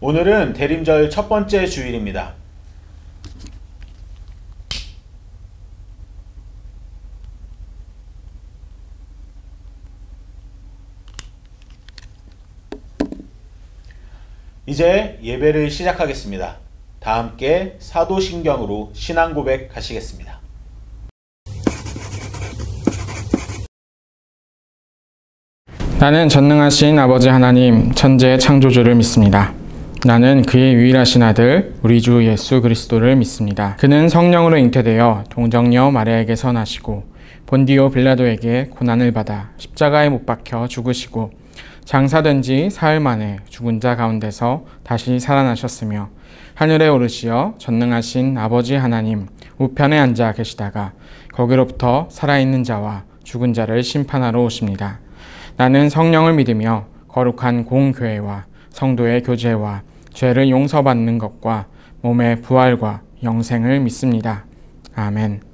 오늘은 대림절 첫 번째 주일입니다. 이제 예배를 시작하겠습니다. 다 함께 사도신경으로 신앙 고백 하시겠습니다. 나는 전능하신 아버지 하나님 천지의 창조주를 믿습니다. 나는 그의 유일하신 아들 우리 주 예수 그리스도를 믿습니다. 그는 성령으로 잉태되어 동정녀 마리아에게서 나시고 본디오 빌라도에게 고난을 받아 십자가에 못 박혀 죽으시고 장사된 지 사흘 만에 죽은 자 가운데서 다시 살아나셨으며 하늘에 오르시어 전능하신 아버지 하나님 우편에 앉아 계시다가 거기로부터 살아있는 자와 죽은 자를 심판하러 오십니다. 나는 성령을 믿으며 거룩한 공교회와 성도의 교제와 죄를 용서받는 것과 몸의 부활과 영생을 믿습니다. 아멘.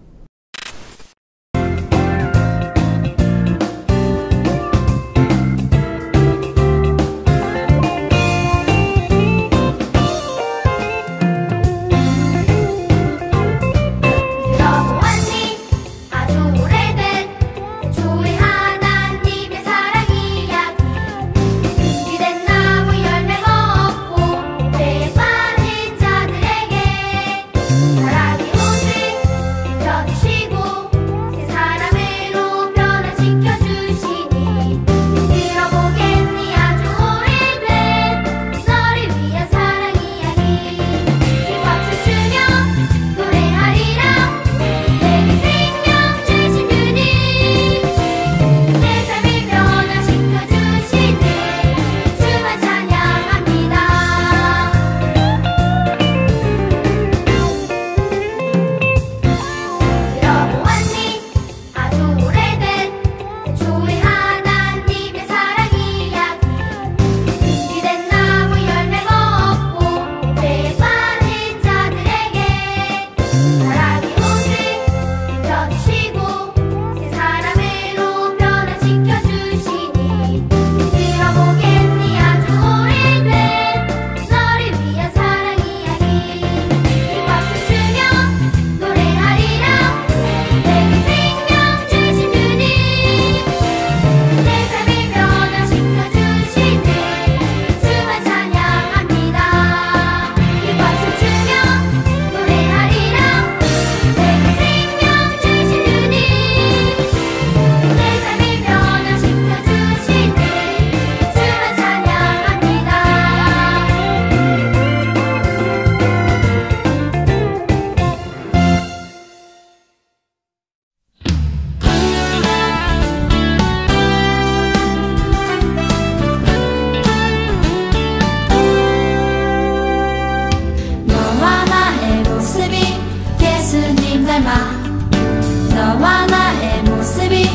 너와 나의 모습이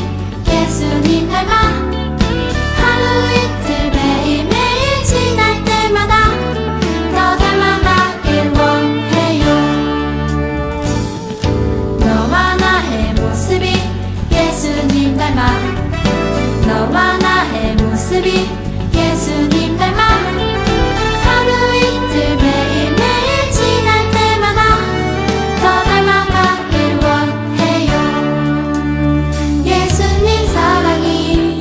예수님 닮아 하루 이틀 매일매일 지날 때마다 더 닮아가길 원해요. 너와 나의 모습이 예수님 닮아 너와 나의 모습이 예수님 닮아 하루 이틀 매일매일 지날 때마다 더 닮아가길 원해요. 예수님 사랑이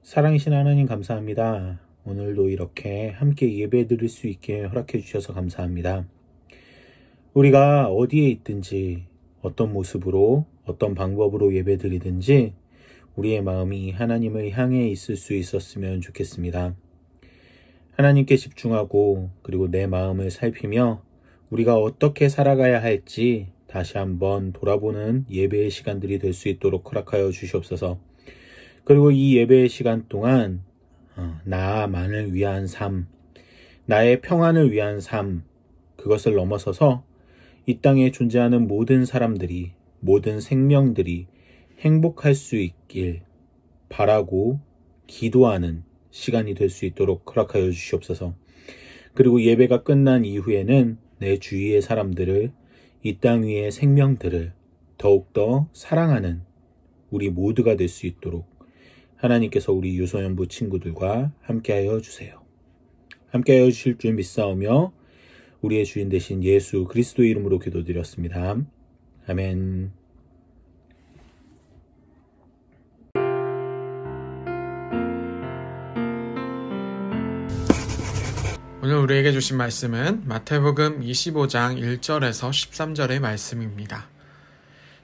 사랑이신 하나님 감사합니다. 오늘도 이렇게 함께 예배 드릴 수 있게 허락해 주셔서 감사합니다. 우리가 어디에 있든지 어떤 모습으로 어떤 방법으로 예배 드리든지 우리의 마음이 하나님을 향해 있을 수 있었으면 좋겠습니다. 하나님께 집중하고 그리고 내 마음을 살피며 우리가 어떻게 살아가야 할지 다시 한번 돌아보는 예배의 시간들이 될 수 있도록 허락하여 주시옵소서. 그리고 이 예배의 시간 동안 나만을 위한 삶, 나의 평안을 위한 삶, 그것을 넘어서서 이 땅에 존재하는 모든 사람들이, 모든 생명들이 행복할 수 있길 바라고 기도하는 시간이 될 수 있도록 허락하여 주시옵소서. 그리고 예배가 끝난 이후에는 내 주위의 사람들을, 이 땅 위의 생명들을 더욱더 사랑하는 우리 모두가 될 수 있도록 하나님께서 우리 유소년부 친구들과 함께하여 주세요. 함께하여 주실 줄 믿사오며 우리의 주인 되신 예수 그리스도의 이름으로 기도드렸습니다. 아멘. 오늘 우리에게 주신 말씀은 마태복음 25장 1절에서 13절의 말씀입니다.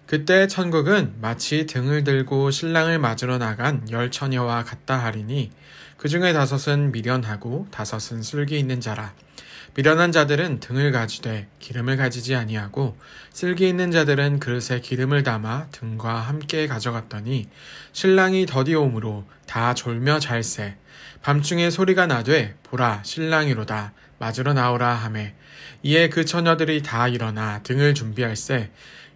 그때 천국은 마치 등을 들고 신랑을 맞으러 나간 10처녀와 같다 하리니 그 중에 5은 미련하고 5은 슬기 있는 자라. 미련한 자들은 등을 가지되 기름을 가지지 아니하고 슬기 있는 자들은 그릇에 기름을 담아 등과 함께 가져갔더니 신랑이 더디오므로 다 졸며 잘세. 밤중에 소리가 나되 보라 신랑이로다 맞으러 나오라 하매 이에 그 처녀들이 다 일어나 등을 준비할세.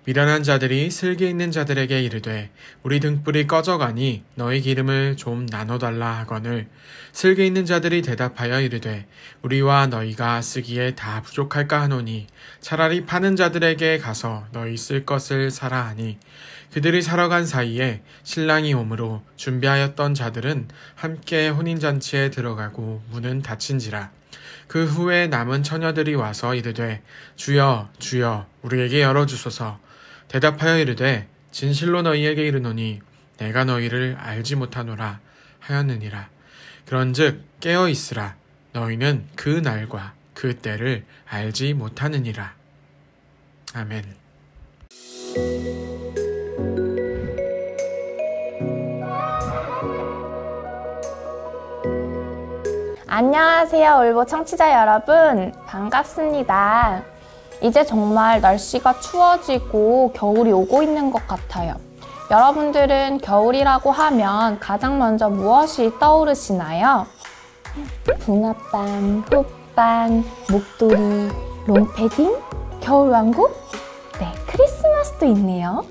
미련한 자들이 슬기 있는 자들에게 이르되 우리 등불이 꺼져가니 너희 기름을 좀 나눠달라 하거늘 슬기 있는 자들이 대답하여 이르되 우리와 너희가 쓰기에 다 부족할까 하노니 차라리 파는 자들에게 가서 너희 쓸 것을 사라 하니 그들이 사러 간 사이에 신랑이 오므로 준비하였던 자들은 함께 혼인잔치에 들어가고 문은 닫힌지라. 그 후에 남은 처녀들이 와서 이르되 주여 주여 우리에게 열어주소서. 대답하여 이르되 진실로 너희에게 이르노니 내가 너희를 알지 못하노라 하였느니라. 그런즉 깨어 있으라. 너희는 그 날과 그 때를 알지 못하느니라. 아멘. 안녕하세요, 올보 청취자 여러분. 반갑습니다. 이제 정말 날씨가 추워지고 겨울이 오고 있는 것 같아요. 여러분들은 겨울이라고 하면 가장 먼저 무엇이 떠오르시나요? 붕어빵, 호빵, 목도리, 롱패딩, 겨울왕국? 네, 크리스마스도 있네요.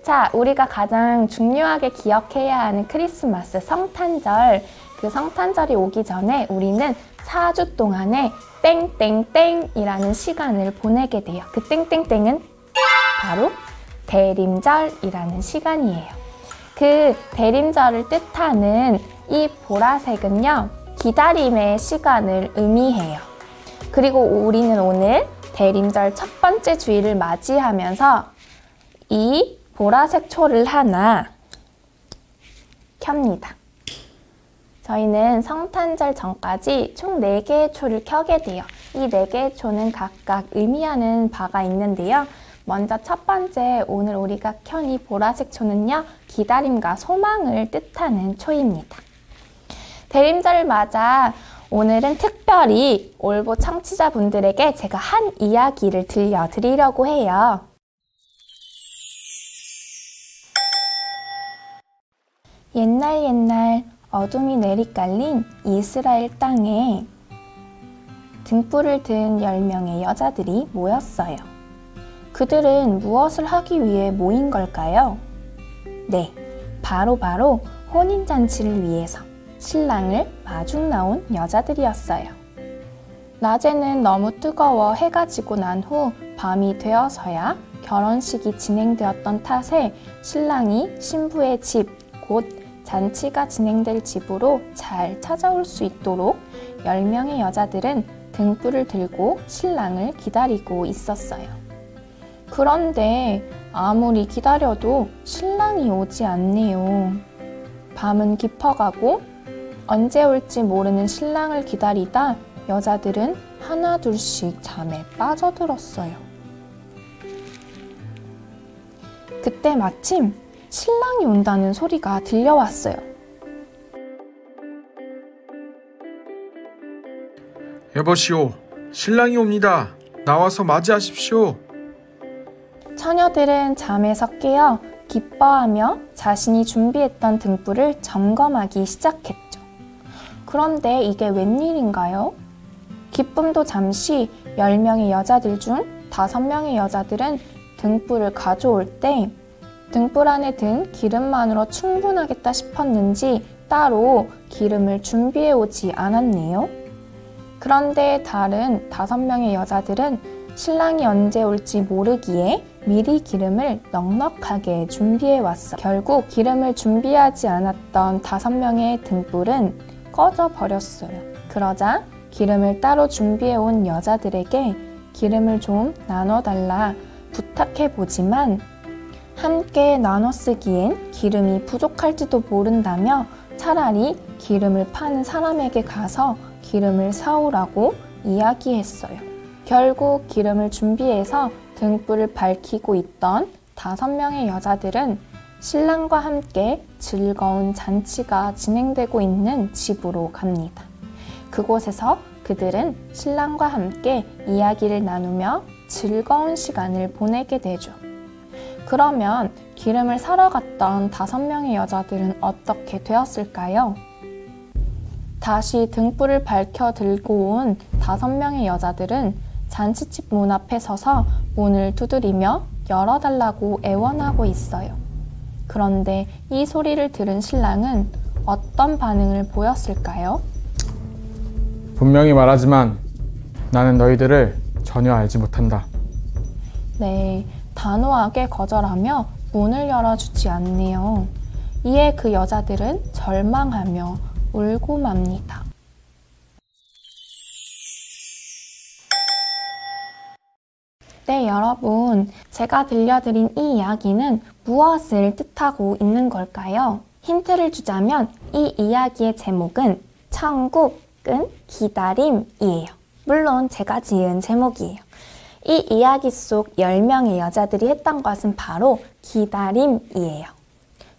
자, 우리가 가장 중요하게 기억해야 하는 크리스마스 성탄절, 그 성탄절이 오기 전에 우리는 4주 동안의 땡땡땡이라는 시간을 보내게 돼요. 그 땡땡땡은 바로 대림절이라는 시간이에요. 그 대림절을 뜻하는 이 보라색은요, 기다림의 시간을 의미해요. 그리고 우리는 오늘 대림절 첫 번째 주일을 맞이하면서 이 보라색 초를 하나 켭니다. 저희는 성탄절 전까지 총 4개의 초를 켜게 돼요. 이 4개의 초는 각각 의미하는 바가 있는데요. 먼저 첫 번째, 오늘 우리가 켠 이 보라색 초는요, 기다림과 소망을 뜻하는 초입니다. 대림절을 맞아 오늘은 특별히 올보 청취자분들에게 제가 한 이야기를 들려드리려고 해요. 옛날 어둠이 내리깔린 이스라엘 땅에 등불을 든 10명의 여자들이 모였어요. 그들은 무엇을 하기 위해 모인 걸까요? 네, 바로 혼인잔치를 위해서 신랑을 마중 나온 여자들이었어요. 낮에는 너무 뜨거워 해가 지고 난 후 밤이 되어서야 결혼식이 진행되었던 탓에 신랑이 신부의 집, 곧 잔치가 진행될 집으로 잘 찾아올 수 있도록 10명의 여자들은 등불을 들고 신랑을 기다리고 있었어요. 그런데 아무리 기다려도 신랑이 오지 않네요. 밤은 깊어가고 언제 올지 모르는 신랑을 기다리다 여자들은 하나 둘씩 잠에 빠져들었어요. 그때 마침 신랑이 온다는 소리가 들려왔어요. 여보시오, 신랑이 옵니다. 나와서 맞이하십시오. 처녀들은 잠에서 깨어 기뻐하며 자신이 준비했던 등불을 점검하기 시작했죠. 그런데 이게 웬일인가요? 기쁨도 잠시 10명의 여자들 중 5명의 여자들은 등불을 가져올 때 등불 안에 든 기름만으로 충분하겠다 싶었는지 따로 기름을 준비해 오지 않았네요. 그런데 다른 5명의 여자들은 신랑이 언제 올지 모르기에 미리 기름을 넉넉하게 준비해 왔어요. 결국 기름을 준비하지 않았던 5명의 등불은 꺼져 버렸어요. 그러자 기름을 따로 준비해 온 여자들에게 기름을 좀 나눠달라 부탁해 보지만 함께 나눠 쓰기엔 기름이 부족할지도 모른다며 차라리 기름을 파는 사람에게 가서 기름을 사오라고 이야기했어요. 결국 기름을 준비해서 등불을 밝히고 있던 5명의 여자들은 신랑과 함께 즐거운 잔치가 진행되고 있는 집으로 갑니다. 그곳에서 그들은 신랑과 함께 이야기를 나누며 즐거운 시간을 보내게 되죠. 그러면 기름을 사러 갔던 5명의 여자들은 어떻게 되었을까요? 다시 등불을 밝혀 들고 온 5명의 여자들은 잔치집 문 앞에 서서 문을 두드리며 열어달라고 애원하고 있어요. 그런데 이 소리를 들은 신랑은 어떤 반응을 보였을까요? 분명히 말하지만 나는 너희들을 전혀 알지 못한다. 네, 단호하게 거절하며 문을 열어주지 않네요. 이에 그 여자들은 절망하며 울고 맙니다. 네, 여러분, 제가 들려드린 이 이야기는 무엇을 뜻하고 있는 걸까요? 힌트를 주자면 이 이야기의 제목은 천국은 기다림이에요. 물론 제가 지은 제목이에요. 이 이야기 속 10명의 여자들이 했던 것은 바로 기다림이에요.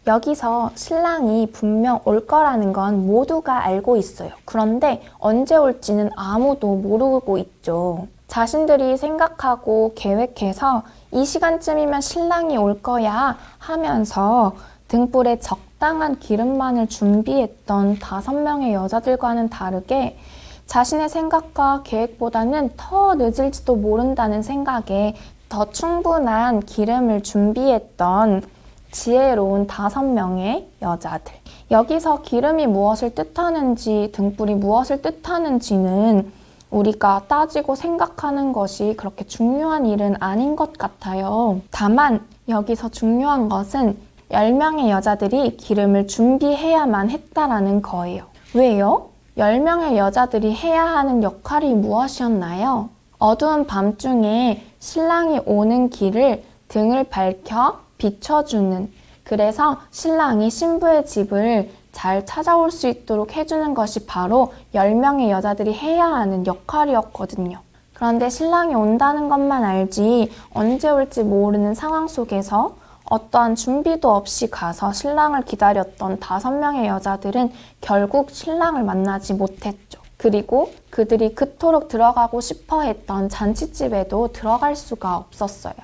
여기서 신랑이 분명 올 거라는 건 모두가 알고 있어요. 그런데 언제 올지는 아무도 모르고 있죠. 자신들이 생각하고 계획해서 이 시간쯤이면 신랑이 올 거야 하면서 등불에 적당한 기름만을 준비했던 5명의 여자들과는 다르게 자신의 생각과 계획보다는 더 늦을지도 모른다는 생각에 더 충분한 기름을 준비했던 지혜로운 5명의 여자들. 여기서 기름이 무엇을 뜻하는지, 등불이 무엇을 뜻하는지는 우리가 따지고 생각하는 것이 그렇게 중요한 일은 아닌 것 같아요. 다만 여기서 중요한 것은 10명의 여자들이 기름을 준비해야만 했다라는 거예요. 왜요? 10명의 여자들이 해야 하는 역할이 무엇이었나요? 어두운 밤중에 신랑이 오는 길을 등을 밝혀 비춰주는, 그래서 신랑이 신부의 집을 잘 찾아올 수 있도록 해주는 것이 바로 10명의 여자들이 해야 하는 역할이었거든요. 그런데 신랑이 온다는 것만 알지 언제 올지 모르는 상황 속에서 어떠한 준비도 없이 가서 신랑을 기다렸던 5명의 여자들은 결국 신랑을 만나지 못했죠. 그리고 그들이 그토록 들어가고 싶어 했던 잔치집에도 들어갈 수가 없었어요.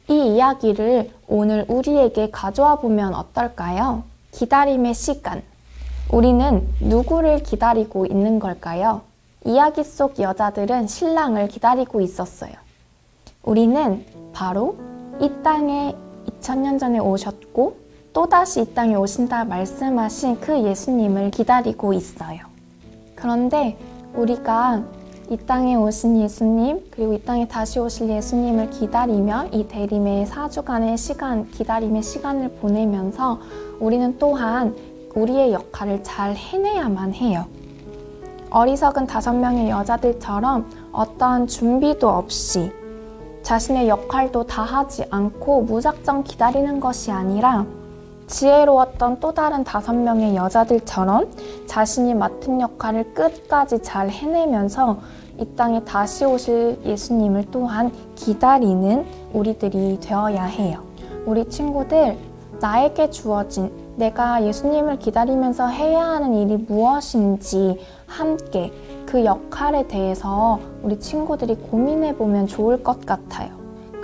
이 이야기를 오늘 우리에게 가져와 보면 어떨까요? 기다림의 시간. 우리는 누구를 기다리고 있는 걸까요? 이야기 속 여자들은 신랑을 기다리고 있었어요. 우리는 바로 이 땅에 2000년 전에 오셨고 또다시 이 땅에 오신다 말씀하신 그 예수님을 기다리고 있어요. 그런데 우리가 이 땅에 오신 예수님, 그리고 이 땅에 다시 오실 예수님을 기다리며 이 대림의 4주간의 시간, 기다림의 시간을 보내면서 우리는 또한 우리의 역할을 잘 해내야만 해요. 어리석은 5명의 여자들처럼 어떠한 준비도 없이 자신의 역할도 다 하지 않고 무작정 기다리는 것이 아니라 지혜로웠던 또 다른 5명의 여자들처럼 자신이 맡은 역할을 끝까지 잘 해내면서 이 땅에 다시 오실 예수님을 또한 기다리는 우리들이 되어야 해요. 우리 친구들, 나에게 주어진 내가 예수님을 기다리면서 해야 하는 일이 무엇인지 함께 그 역할에 대해서 우리 친구들이 고민해보면 좋을 것 같아요.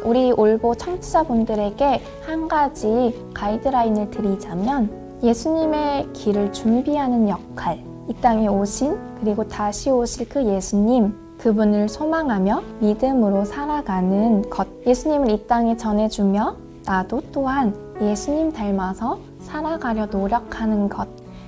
우리 올보 청취자분들에게 한 가지 가이드라인을 드리자면 예수님의 길을 준비하는 역할, 이 땅에 오신 그리고 다시 오실 그 예수님, 그분을 소망하며 믿음으로 살아가는 것, 예수님을 이 땅에 전해주며 나도 또한 예수님 닮아서 살아가려 노력하는 것,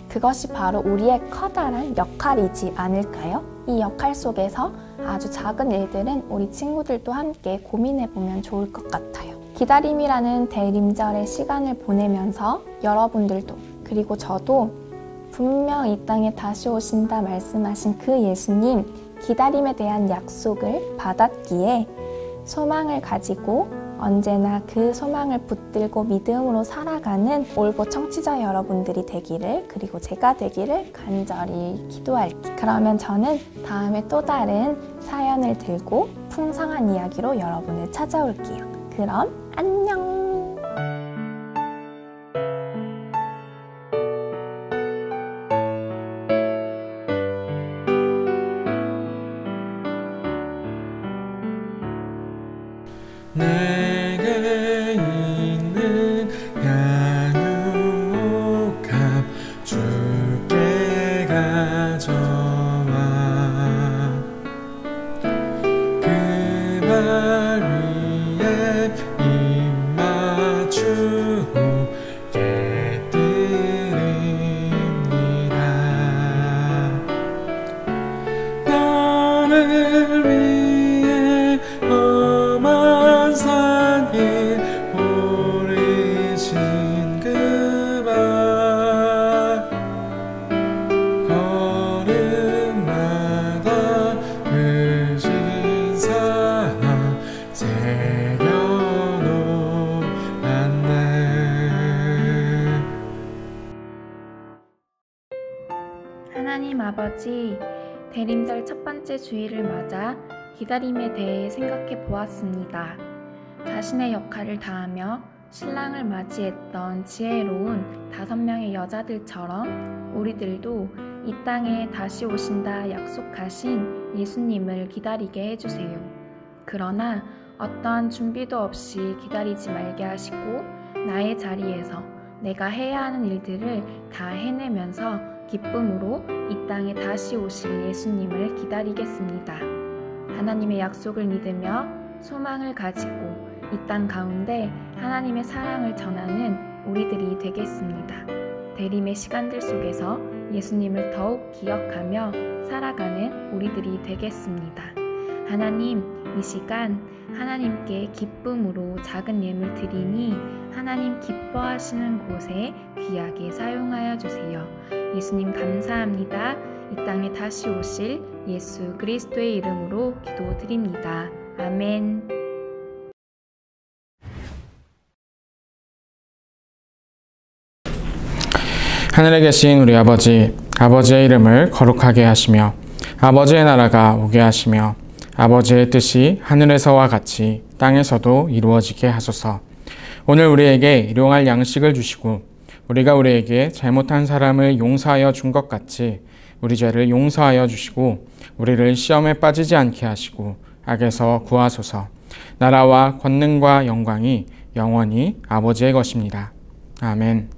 그것이 바로 우리의 커다란 역할이지 않을까요? 이 역할 속에서 아주 작은 일들은 우리 친구들도 함께 고민해보면 좋을 것 같아요. 기다림이라는 대림절의 시간을 보내면서 여러분들도 그리고 저도 분명 이 땅에 다시 오신다 말씀하신 그 예수님, 기다림에 대한 약속을 받았기에 소망을 가지고 언제나 그 소망을 붙들고 믿음으로 살아가는 올보 청취자 여러분들이 되기를, 그리고 제가 되기를 간절히 기도할게요. 그러면 저는 다음에 또 다른 사연을 들고 풍성한 이야기로 여러분을 찾아올게요. 그럼 안녕! 내게 있는 양육함 주께 가져와 그 발 위에 입 맞추고 깨뜨립니다. 나를 위해 험한 산 길 오르신 그 발, 걸음마다 그 신사랑 새겨놓았네. 하나님 아버지, 대림절 첫 번째 주일을 맞아 기다림에 대해 생각해 보았습니다. 자신의 역할을 다하며 신랑을 맞이했던 지혜로운 5명의 여자들처럼 우리들도 이 땅에 다시 오신다 약속하신 예수님을 기다리게 해주세요. 그러나 어떠한 준비도 없이 기다리지 말게 하시고 나의 자리에서 내가 해야 하는 일들을 다 해내면서 기쁨으로 이 땅에 다시 오실 예수님을 기다리겠습니다. 하나님의 약속을 믿으며 소망을 가지고 이 땅 가운데 하나님의 사랑을 전하는 우리들이 되겠습니다. 대림의 시간들 속에서 예수님을 더욱 기억하며 살아가는 우리들이 되겠습니다. 하나님, 이 시간 하나님께 기쁨으로 작은 예물 드리니 하나님 기뻐하시는 곳에 귀하게 사용하여 주세요. 예수님 감사합니다. 이 땅에 다시 오실 예수 그리스도의 이름으로 기도드립니다. 아멘. 하늘에 계신 우리 아버지, 아버지의 이름을 거룩하게 하시며 아버지의 나라가 오게 하시며 아버지의 뜻이 하늘에서와 같이 땅에서도 이루어지게 하소서. 오늘 우리에게 일용할 양식을 주시고 우리가 우리에게 잘못한 사람을 용서하여 준 것 같이 우리 죄를 용서하여 주시고 우리를 시험에 빠지지 않게 하시고 악에서 구하소서. 나라와 권능과 영광이 영원히 아버지의 것입니다. 아멘.